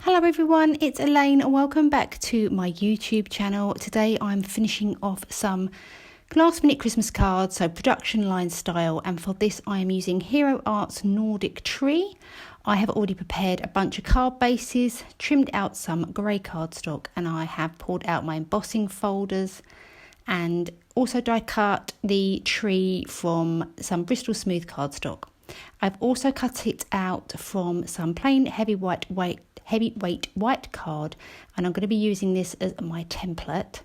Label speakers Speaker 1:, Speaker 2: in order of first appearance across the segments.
Speaker 1: Hello everyone, it's Elaine and welcome back to my YouTube channel. Today I'm finishing off some last minute Christmas cards, so production line style, and for this I am using Hero Arts Nordic Tree. I have already prepared a bunch of card bases, trimmed out some grey cardstock, and I have pulled out my embossing folders and also die cut the tree from some Bristol smooth cardstock. I've also cut it out from some plain heavyweight white card, and I'm going to be using this as my template.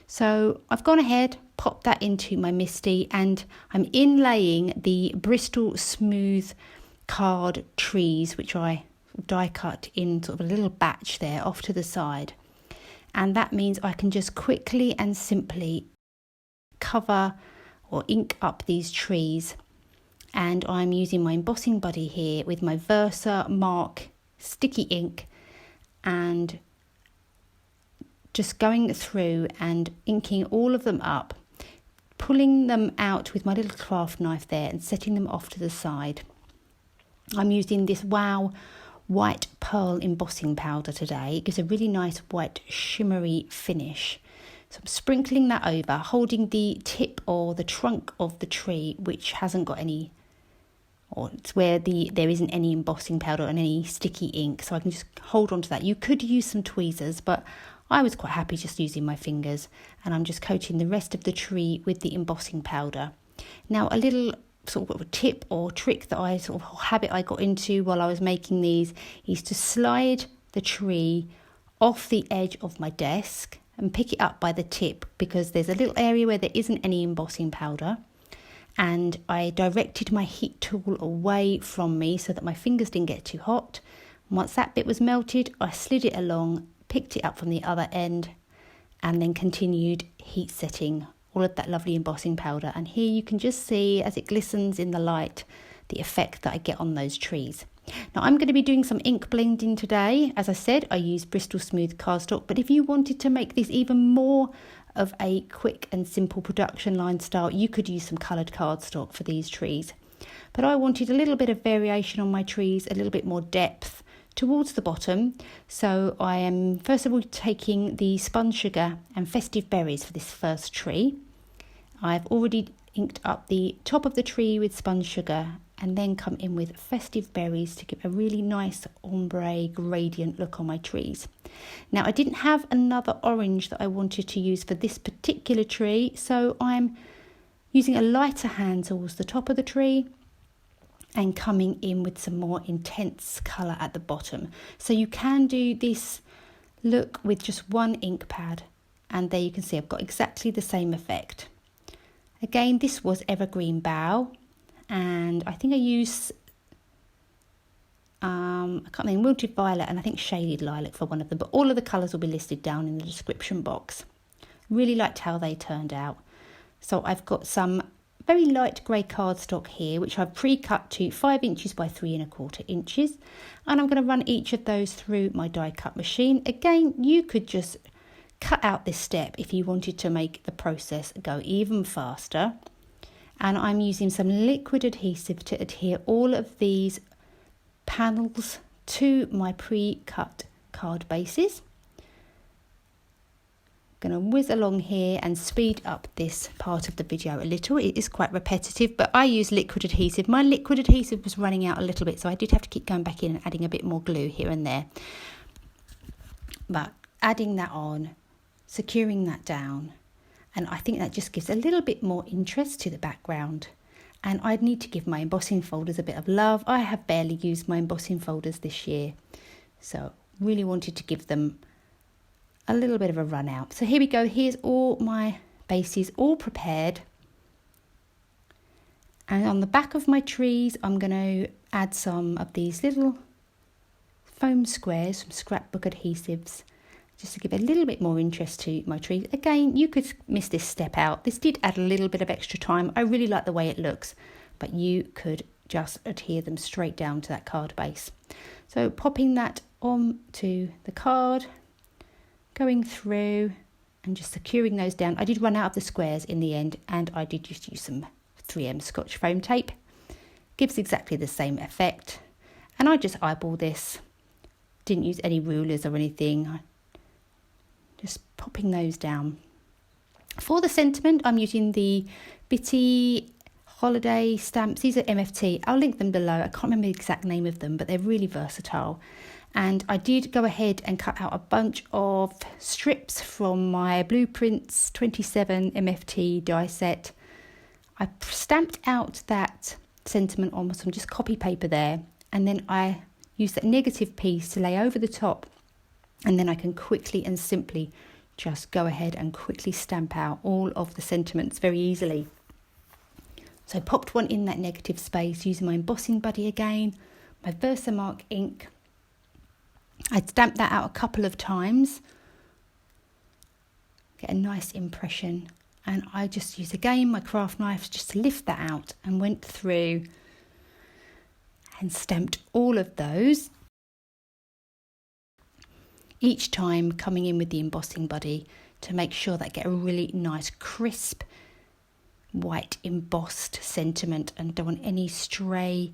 Speaker 1: So I've gone ahead, popped that into my Misti, and I'm inlaying the Bristol smooth card trees, which I die cut in sort of a little batch there off to the side. And that means I can just quickly and simply cover or ink up these trees. And I'm using my embossing buddy here with my Versa Mark sticky ink and just going through and inking all of them up, pulling them out with my little craft knife there and setting them off to the side. I'm using this Wow white pearl embossing powder today. It gives a really nice white shimmery finish. So I'm sprinkling that over, holding the tip or the trunk of the tree which hasn't got any, or it's where there isn't any embossing powder and any sticky ink, so I can just hold on to that. You could use some tweezers, but I was quite happy just using my fingers, and I'm just coating the rest of the tree with the embossing powder. Now, a little sort of a tip or trick that habit I got into while I was making these is to slide the tree off the edge of my desk and pick it up by the tip, because there's a little area where there isn't any embossing powder. And I directed my heat tool away from me so that my fingers didn't get too hot. And once that bit was melted, I slid it along, picked it up from the other end, and then continued heat setting all of that lovely embossing powder. And here you can just see, as it glistens in the light, the effect that I get on those trees. Now I'm going to be doing some ink blending today. As I said, I use Bristol smooth cardstock, but if you wanted to make this even more of a quick and simple production line style, you could use some coloured cardstock for these trees. But I wanted a little bit of variation on my trees, a little bit more depth towards the bottom. So I am first of all taking the spun sugar and festive berries for this first tree. I've already inked up the top of the tree with spun sugar and then come in with festive berries to give a really nice ombre gradient look on my trees. Now, I didn't have another orange that I wanted to use for this particular tree, so I'm using a lighter hand towards the top of the tree and coming in with some more intense colour at the bottom. So you can do this look with just one ink pad, and there you can see I've got exactly the same effect. Again, this was Evergreen Bough, and I think I used I can't remember, Wilted Violet and I think Shaded Lilac for one of them, but all of the colours will be listed down in the description box. Really liked how they turned out. So I've got some very light grey cardstock here, which I've pre-cut to 5 inches by 3 1/4 inches, and I'm going to run each of those through my die cut machine. Again, you could just cut out this step if you wanted to make the process go even faster. And I'm using some liquid adhesive to adhere all of these panels to my pre-cut card bases. I'm going to whiz along here and speed up this part of the video a little. It is quite repetitive, but I use liquid adhesive. My liquid adhesive was running out a little bit, so I did have to keep going back in and adding a bit more glue here and there. But adding that on, securing that down, and I think that just gives a little bit more interest to the background. And I'd need to give my embossing folders a bit of love. I have barely used my embossing folders this year, so really wanted to give them a little bit of a run out. So here we go. Here's all my bases all prepared. And on the back of my trees, I'm going to add some of these little foam squares from scrapbook adhesives, just to give a little bit more interest to my tree. Again, you could miss this step out. This did add a little bit of extra time. I really like the way it looks, but you could just adhere them straight down to that card base. So popping that onto the card, going through and just securing those down. I did run out of the squares in the end, and I did just use some 3M Scotch foam tape. Gives exactly the same effect. And I just eyeball this didn't use any rulers or anything. Just popping those down. For the sentiment, I'm using the Bitty holiday stamps. These are MFT. I'll link them below. I can't remember the exact name of them, but they're really versatile. And I did go ahead and cut out a bunch of strips from my Blueprints 27 MFT die set. I stamped out that sentiment on some just copy paper there, and then I used that negative piece to lay over the top, and then I can quickly and simply just go ahead and quickly stamp out all of the sentiments very easily. So I popped one in that negative space using my embossing buddy again, my Versamark ink. I stamped that out a couple of times, get a nice impression, and I just used again my craft knife just to lift that out and went through and stamped all of those, each time coming in with the embossing buddy to make sure that I get a really nice crisp white embossed sentiment and don't want any stray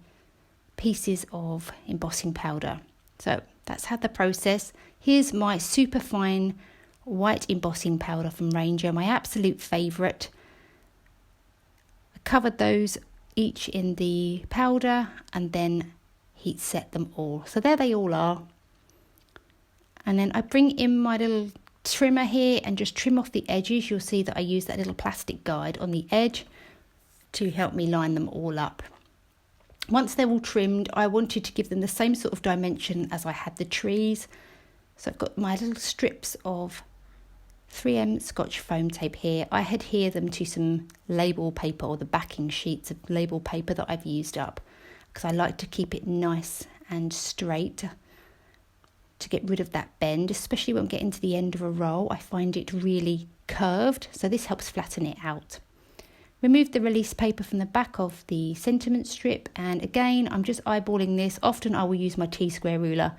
Speaker 1: pieces of embossing powder. So that's how the process. Here's my super fine white embossing powder from Ranger, my absolute favourite. I covered those each in the powder and then heat set them all. So there they all are. And then I bring in my little trimmer here and just trim off the edges. You'll see that I use that little plastic guide on the edge to help me line them all up. Once they're all trimmed, I wanted to give them the same sort of dimension as I had the trees. So I've got my little strips of 3M Scotch foam tape here. I adhere them to some label paper, or the backing sheets of label paper that I've used up, because I like to keep it nice and straight to get rid of that bend, especially when I'm getting to the end of a roll. I find it really curved, so this helps flatten it out. Remove the release paper from the back of the sentiment strip, and again I'm just eyeballing this. Often I will use my T-square ruler,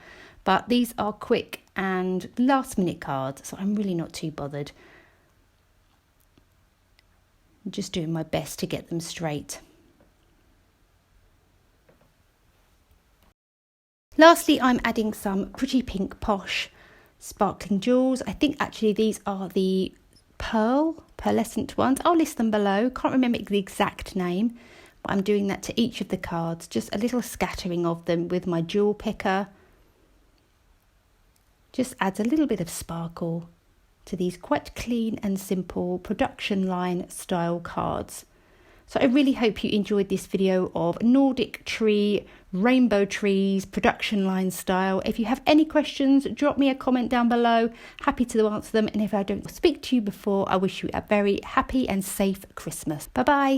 Speaker 1: but these are quick and last minute cards, so I'm really not too bothered. I'm just doing my best to get them straight. Lastly, I'm adding some pretty pink Posh sparkling jewels. I think actually these are the pearlescent ones. I'll list them below. Can't remember the exact name, but I'm doing that to each of the cards. Just a little scattering of them with my jewel picker. Just adds a little bit of sparkle to these quite clean and simple production line style cards. So I really hope you enjoyed this video of Nordic tree, rainbow trees, production line style. If you have any questions, drop me a comment down below. Happy to answer them. And if I don't speak to you before, I wish you a very happy and safe Christmas. Bye bye.